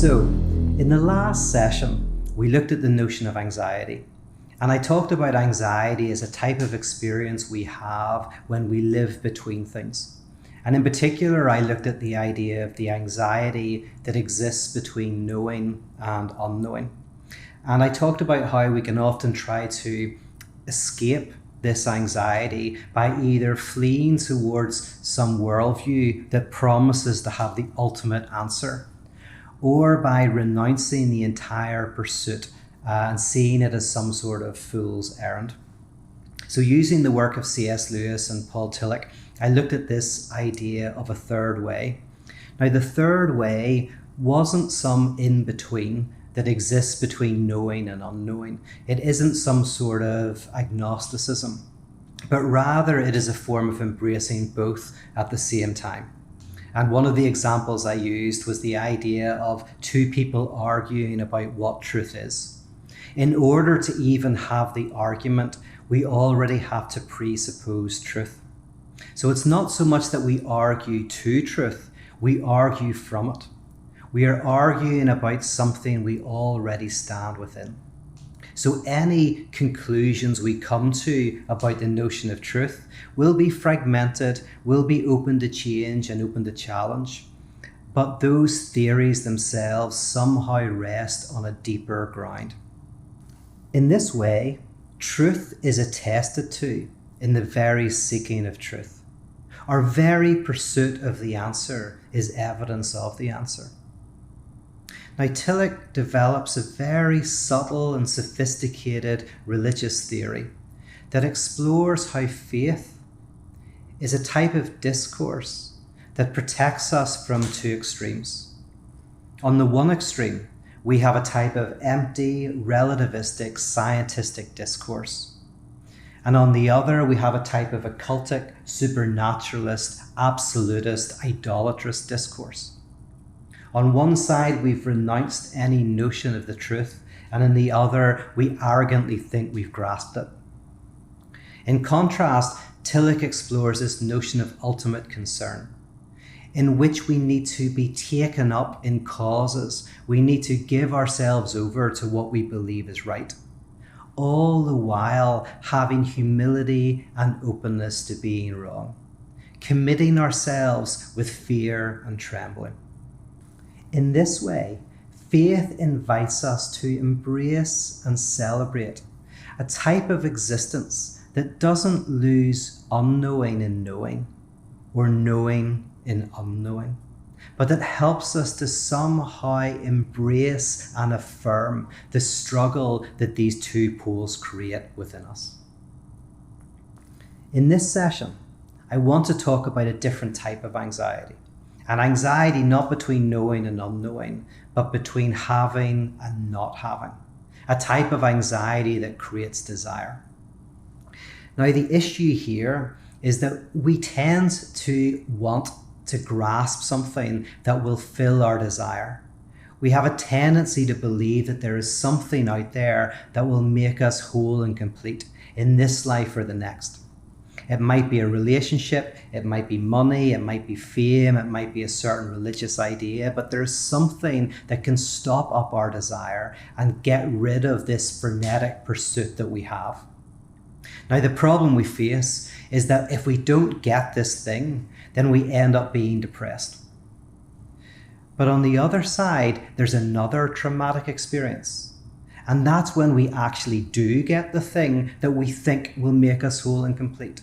So, in the last session, we looked at the notion of anxiety. And I talked about anxiety as a type of experience we have when we live between things. And in particular, I looked at the idea of the anxiety that exists between knowing and unknowing. And I talked about how we can often try to escape this anxiety by either fleeing towards some worldview that promises to have the ultimate answer, or by renouncing the entire pursuit and seeing it as some sort of fool's errand. So using the work of C.S. Lewis and Paul Tillich, I looked at this idea of a third way. Now, the third way wasn't some in-between that exists between knowing and unknowing. It isn't some sort of agnosticism, but rather it is a form of embracing both at the same time. And one of the examples I used was the idea of two people arguing about what truth is. In order to even have the argument, we already have to presuppose truth. So it's not so much that we argue to truth, we argue from it. We are arguing about something we already stand within. So any conclusions we come to about the notion of truth will be fragmented, will be open to change and open to challenge. But those theories themselves somehow rest on a deeper ground. In this way, truth is attested to in the very seeking of truth. Our very pursuit of the answer is evidence of the answer. Now, Tillich develops a very subtle and sophisticated religious theory that explores how faith is a type of discourse that protects us from two extremes. On the one extreme, we have a type of empty, relativistic, scientistic discourse. And on the other, we have a type of occultic, supernaturalist, absolutist, idolatrous discourse. On one side, we've renounced any notion of the truth, and in the other, we arrogantly think we've grasped it. In contrast, Tillich explores this notion of ultimate concern, in which we need to be taken up in causes. We need to give ourselves over to what we believe is right, all the while having humility and openness to being wrong, committing ourselves with fear and trembling. In this way, faith invites us to embrace and celebrate a type of existence that doesn't lose unknowing in knowing, or knowing in unknowing, but that helps us to somehow embrace and affirm the struggle that these two poles create within us. In this session, I want to talk about a different type of anxiety. An anxiety not between knowing and unknowing, but between having and not having. A type of anxiety that creates desire. Now, the issue here is that we tend to want to grasp something that will fill our desire. We have a tendency to believe that there is something out there that will make us whole and complete in this life or the next. It might be a relationship, it might be money, it might be fame, it might be a certain religious idea, but there's something that can stop up our desire and get rid of this frenetic pursuit that we have. Now, the problem we face is that if we don't get this thing, then we end up being depressed. But on the other side, there's another traumatic experience. And that's when we actually do get the thing that we think will make us whole and complete.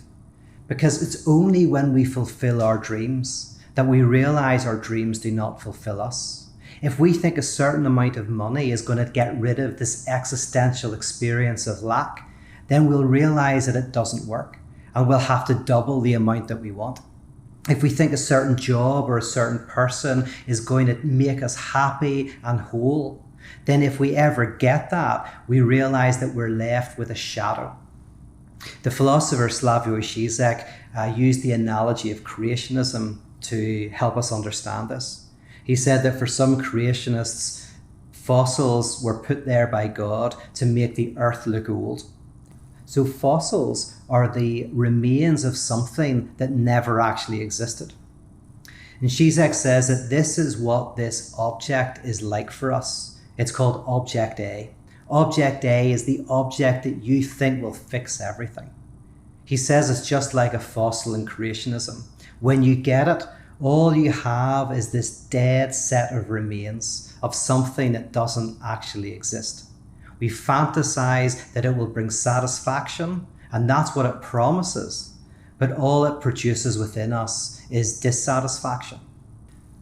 Because it's only when we fulfill our dreams that we realize our dreams do not fulfill us. If we think a certain amount of money is going to get rid of this existential experience of lack, then we'll realize that it doesn't work and we'll have to double the amount that we want. If we think a certain job or a certain person is going to make us happy and whole, then if we ever get that, we realize that we're left with a shadow. The philosopher Slavoj Žižek used the analogy of creationism to help us understand this. He said that for some creationists, fossils were put there by God to make the earth look old. So fossils are the remains of something that never actually existed. And Zizek says that this is what this object is like for us. It's called Object A. Object A is the object that you think will fix everything. He says it's just like a fossil in creationism. When you get it, all you have is this dead set of remains of something that doesn't actually exist. We fantasize that it will bring satisfaction, and that's what it promises. But all it produces within us is dissatisfaction.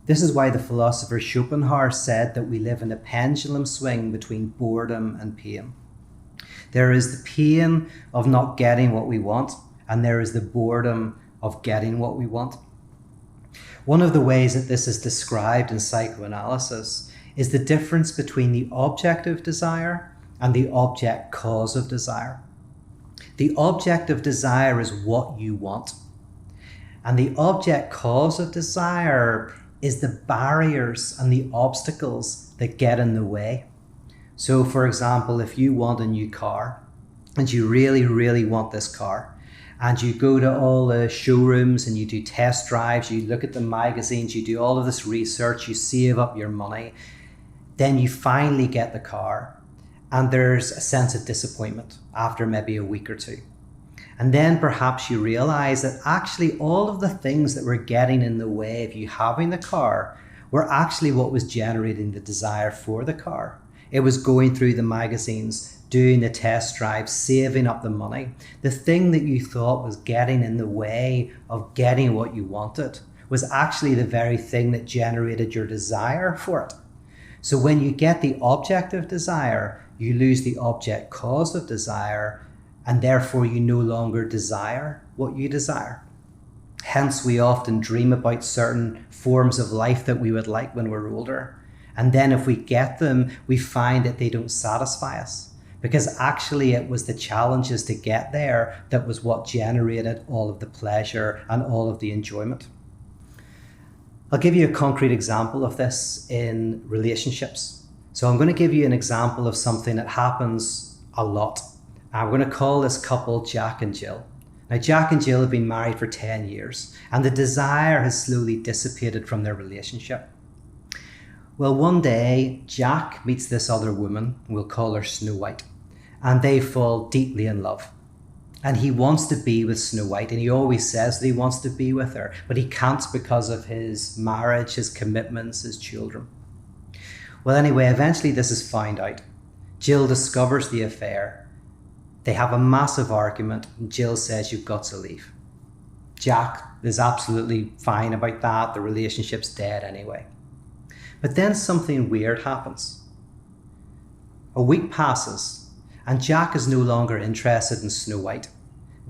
This is why the philosopher Schopenhauer said that we live in a pendulum swing between boredom and pain. There is the pain of not getting what we want, and there is the boredom of getting what we want. One of the ways that this is described in psychoanalysis is the difference between the object of desire and the object cause of desire. The object of desire is what you want, and the object cause of desire is the barriers and the obstacles that get in the way. So for example, if you want a new car and you really, really want this car, and you go to all the showrooms and you do test drives, you look at the magazines, you do all of this research, you save up your money, then you finally get the car, and there's a sense of disappointment after maybe a week or two. And then perhaps you realize that actually all of the things that were getting in the way of you having the car were actually what was generating the desire for the car. It was going through the magazines, doing the test drives, saving up the money. The thing that you thought was getting in the way of getting what you wanted was actually the very thing that generated your desire for it. So when you get the object of desire, you lose the object cause of desire, and therefore you no longer desire what you desire. Hence, we often dream about certain forms of life that we would like when we're older. And then if we get them, we find that they don't satisfy us, because actually it was the challenges to get there that was what generated all of the pleasure and all of the enjoyment. I'll give you a concrete example of this in relationships. So I'm going to give you an example of something that happens a lot. I'm going to call this couple Jack and Jill. Now, Jack and Jill have been married for 10 years, and the desire has slowly dissipated from their relationship. Well, one day, Jack meets this other woman, we'll call her Snow White, and they fall deeply in love. And he wants to be with Snow White, and he always says that he wants to be with her, but he can't because of his marriage, his commitments, his children. Well, anyway, eventually this is found out. Jill discovers the affair. They have a massive argument, and Jill says, "You've got to leave." Jack is absolutely fine about that. The relationship's dead anyway. But then something weird happens. A week passes, and Jack is no longer interested in Snow White.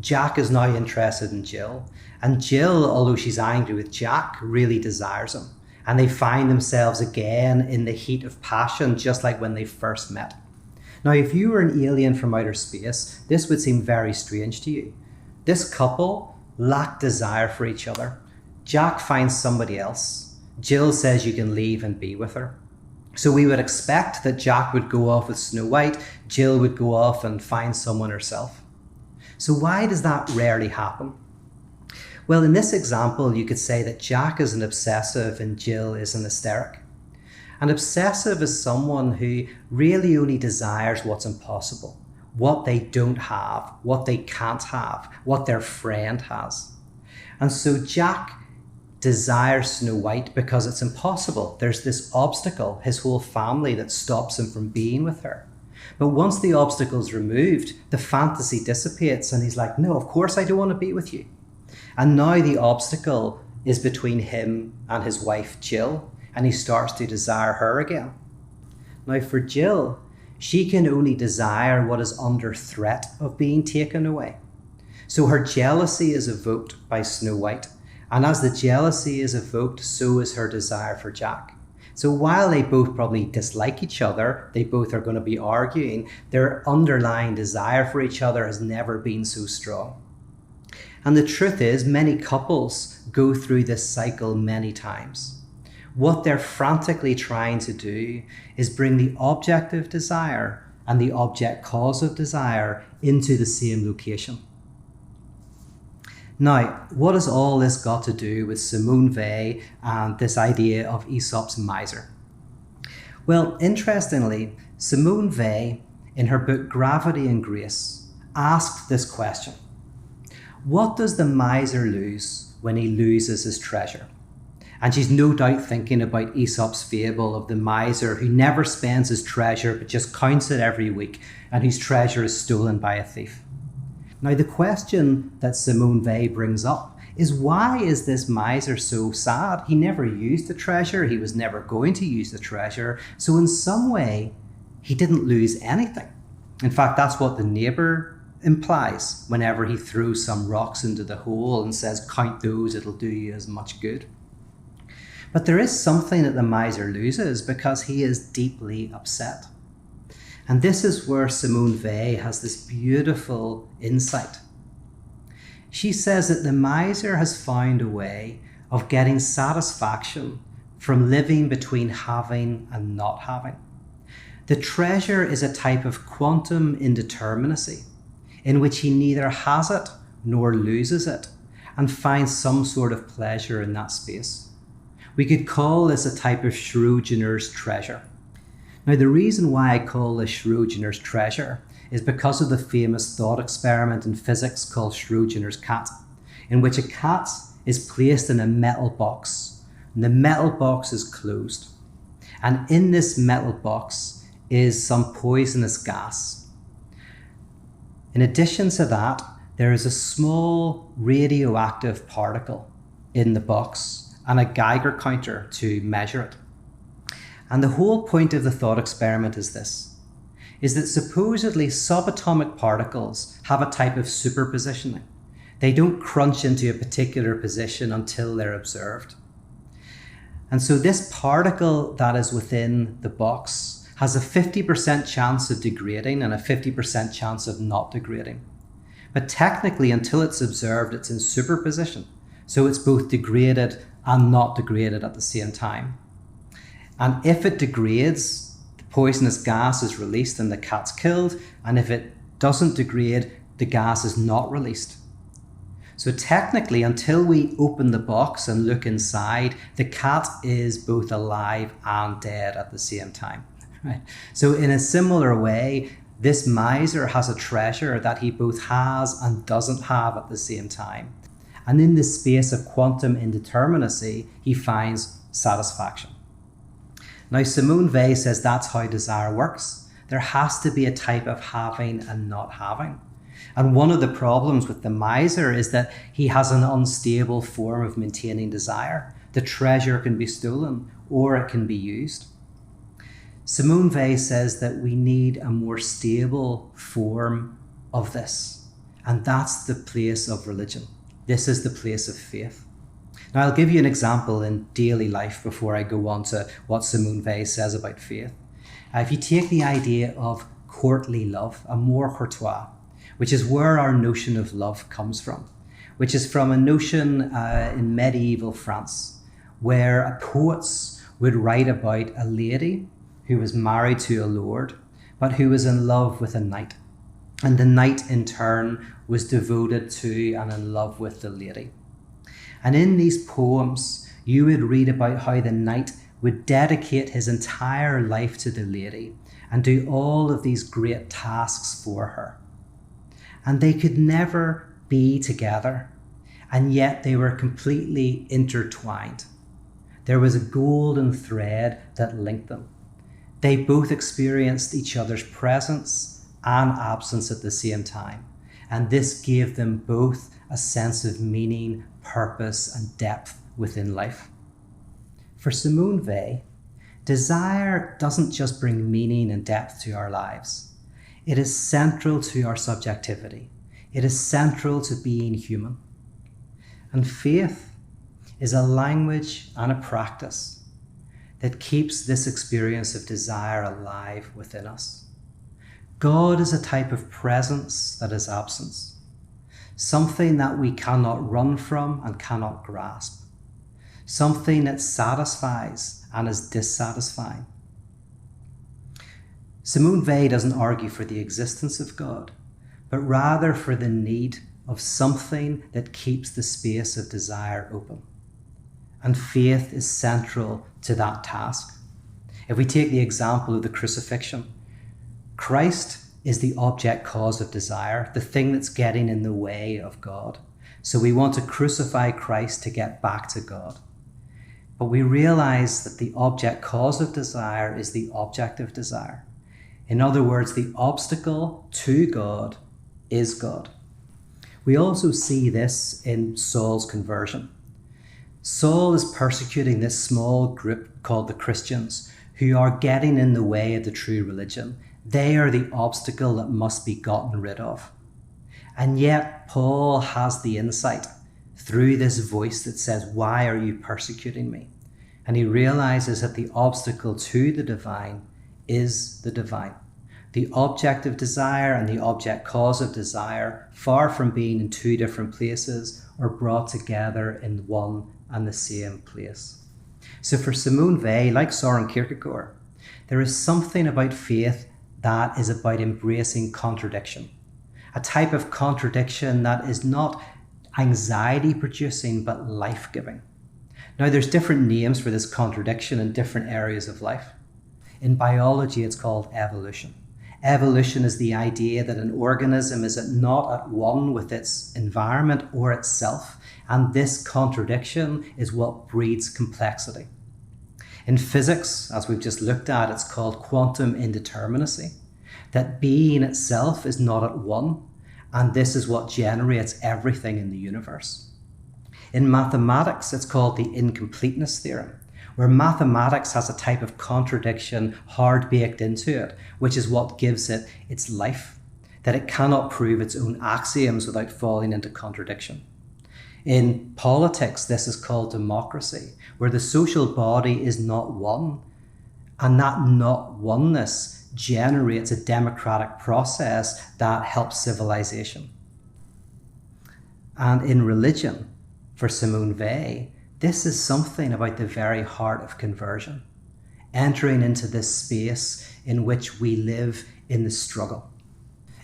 Jack is now interested in Jill, and Jill, although she's angry with Jack, really desires him. And they find themselves again in the heat of passion, just like when they first met. Now, if you were an alien from outer space, this would seem very strange to you. This couple lacked desire for each other. Jack finds somebody else. Jill says you can leave and be with her. So we would expect that Jack would go off with Snow White, Jill would go off and find someone herself. So why does that rarely happen? Well, in this example, you could say that Jack is an obsessive and Jill is an hysteric. An obsessive is someone who really only desires what's impossible, what they don't have, what they can't have, what their friend has. And so Jack desires Snow White because it's impossible. There's this obstacle, his whole family, that stops him from being with her. But once the obstacle's removed, the fantasy dissipates and he's like, no, of course I don't want to be with you. And now the obstacle is between him and his wife, Jill, and he starts to desire her again. Now for Jill, she can only desire what is under threat of being taken away. So her jealousy is evoked by Snow White, and as the jealousy is evoked, so is her desire for Jack. So while they both probably dislike each other, they both are going to be arguing, their underlying desire for each other has never been so strong. And the truth is, many couples go through this cycle many times. What they're frantically trying to do is bring the object of desire and the object cause of desire into the same location. Now, what has all this got to do with Simone Weil and this idea of Aesop's miser? Well, interestingly, Simone Weil, in her book Gravity and Grace, asked this question: what does the miser lose when he loses his treasure? And she's no doubt thinking about Aesop's fable of the miser who never spends his treasure but just counts it every week, and whose treasure is stolen by a thief. Now, the question that Simone Weil brings up is, why is this miser so sad? He never used the treasure. He was never going to use the treasure. So in some way, he didn't lose anything. In fact, that's what the neighbour implies whenever he throws some rocks into the hole and says, count those, it'll do you as much good. But there is something that the miser loses because he is deeply upset. And this is where Simone Weil has this beautiful insight. She says that the miser has found a way of getting satisfaction from living between having and not having. The treasure is a type of quantum indeterminacy in which he neither has it nor loses it and finds some sort of pleasure in that space. We could call this a type of Schrödinger's treasure. Now, the reason why I call this Schrödinger's treasure is because of the famous thought experiment in physics called Schrödinger's cat, in which a cat is placed in a metal box, and the metal box is closed. And in this metal box is some poisonous gas. In addition to that, there is a small radioactive particle in the box and a Geiger counter to measure it. And the whole point of the thought experiment is this, is that supposedly subatomic particles have a type of superpositioning. They don't crunch into a particular position until they're observed. And so this particle that is within the box has a 50% chance of degrading and a 50% chance of not degrading. But technically, until it's observed, it's in superposition. So it's both degraded and not degraded at the same time. And if it degrades, the poisonous gas is released and the cat's killed. And if it doesn't degrade, the gas is not released. So technically, until we open the box and look inside, the cat is both alive and dead at the same time. Right? So in a similar way, this miser has a treasure that he both has and doesn't have at the same time. And in this space of quantum indeterminacy, he finds satisfaction. Now, Simone Weil says that's how desire works. There has to be a type of having and not having. And one of the problems with the miser is that he has an unstable form of maintaining desire. The treasure can be stolen or it can be used. Simone Weil says that we need a more stable form of this. And that's the place of religion. This is the place of faith. Now, I'll give you an example in daily life before I go on to what Simone Weil says about faith. If you take the idea of courtly love, amour courtois, which is where our notion of love comes from, which is from a notion in medieval France, where poets would write about a lady who was married to a lord, but who was in love with a knight. And the knight, in turn, was devoted to and in love with the lady. And in these poems, you would read about how the knight would dedicate his entire life to the lady and do all of these great tasks for her. And they could never be together, and yet they were completely intertwined. There was a golden thread that linked them. They both experienced each other's presence and absence at the same time, and this gave them both a sense of meaning, purpose, and depth within life. For Simone Weil, desire doesn't just bring meaning and depth to our lives. It is central to our subjectivity. It is central to being human. And faith is a language and a practice that keeps this experience of desire alive within us. God is a type of presence that is absence, something that we cannot run from and cannot grasp, something that satisfies and is dissatisfying. Simone Weil doesn't argue for the existence of God, but rather for the need of something that keeps the space of desire open. And faith is central to that task. If we take the example of the crucifixion, Christ is the object cause of desire, the thing that's getting in the way of God. So we want to crucify Christ to get back to God. But we realize that the object cause of desire is the object of desire. In other words, the obstacle to God is God. We also see this in Saul's conversion. Saul is persecuting this small group called the Christians who are getting in the way of the true religion. They are the obstacle that must be gotten rid of. And yet Paul has the insight through this voice that says, "Why are you persecuting me?" And he realizes that the obstacle to the divine is the divine. The object of desire and the object cause of desire, far from being in two different places, are brought together in one and the same place. So for Simone Weil, like Søren Kierkegaard, there is something about faith that is about embracing contradiction. A type of contradiction that is not anxiety producing, but life-giving. Now there's different names for this contradiction in different areas of life. In biology, it's called evolution. Evolution is the idea that an organism is not at one with its environment or itself, and this contradiction is what breeds complexity. In physics, as we've just looked at, it's called quantum indeterminacy, that being itself is not at one, and this is what generates everything in the universe. In mathematics, it's called the incompleteness theorem, where mathematics has a type of contradiction hard baked into it, which is what gives it its life, that it cannot prove its own axioms without falling into contradiction. In politics, this is called democracy, where the social body is not one, and that not oneness generates a democratic process that helps civilization. And in religion, for Simone Weil, this is something about the very heart of conversion, entering into this space in which we live in the struggle.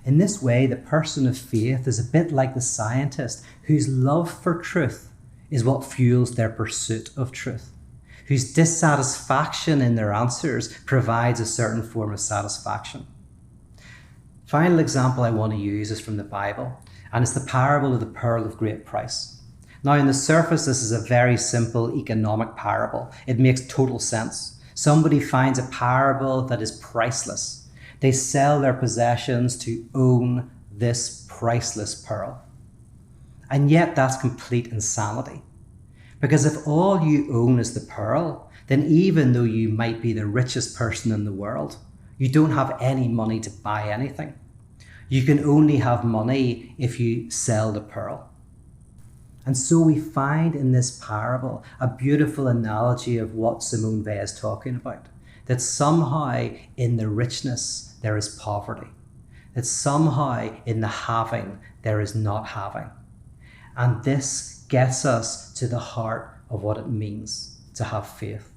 In this way, the person of faith is a bit like the scientist whose love for truth is what fuels their pursuit of truth, whose dissatisfaction in their answers provides a certain form of satisfaction. Final example I want to use is from the Bible, and it's the parable of the pearl of great price. Now, on the surface, this is a very simple economic parable. It makes total sense. Somebody finds a parable that is priceless. They sell their possessions to own this priceless pearl. And yet that's complete insanity. Because if all you own is the pearl, then even though you might be the richest person in the world, you don't have any money to buy anything. You can only have money if you sell the pearl. And so we find in this parable a beautiful analogy of what Simone Weil is talking about. That somehow in the richness there is poverty. That somehow in the having there is not having. And this gets us to the heart of what it means to have faith.